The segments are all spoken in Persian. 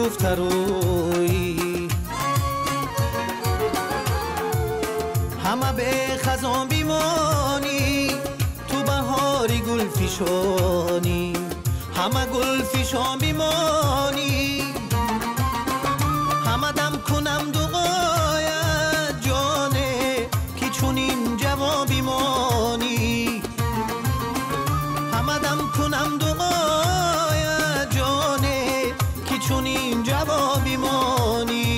شکفته روی، همه به خزان بیمانی تو بهاری گل فشانی، همه گل فشان بیمانی، همه دم کنم دعایت جانه که چون این جوان بیمانی، همه دم کنم دعایت جانه که چون این جوان بیمانی.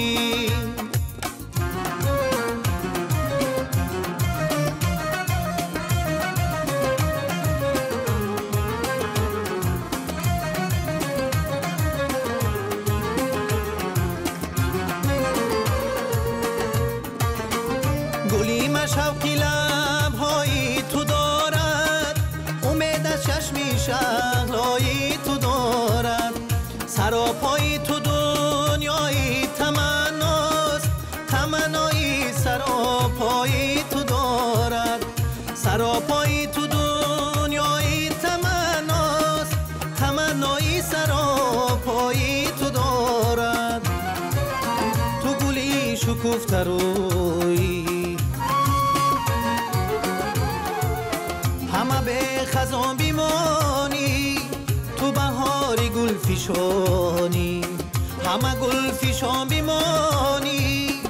گلیم شوقی لب‌های تو دارد، امید از چشمی شهلای تو دارد، سراپای تو دنیای تمناست، تمنای سراپای تو دارد، سراپای تو دنیای تمناست، تمنای سراپای تو دارد. تو گلی شکفته روی، همه به خزان بیمانی تو بهاری گل فشانی، همه گل فشان بیمانی،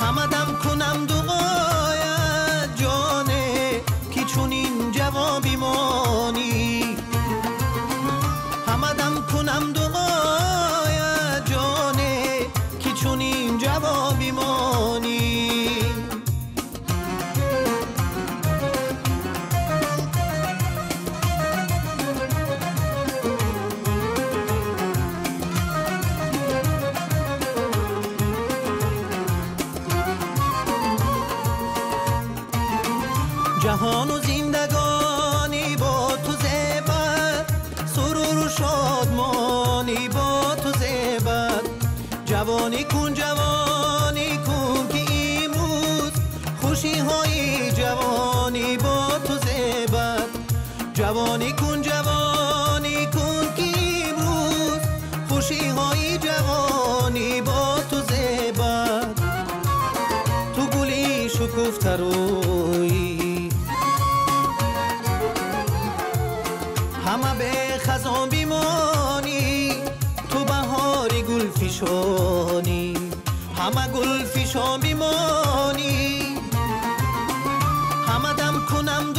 همه دم کنم دعایت جانه که چون این جوان بیمانی، همه دم کنم دعایت جانه که چون این جوان بیمانی. جهان و زندگانی با تو زیبد، سرور و شادمانی با تو زیبد، جوانی کن که امروز خوشی های جوانی با تو زیبد، جوانی کن که امروز خوشی های جوانی با تو زیبد. تو گلی شکفته روی، همه به خزان بیمانی تو بهاری گل فشانی، همه گل فشان بیمانی، همه دم کنم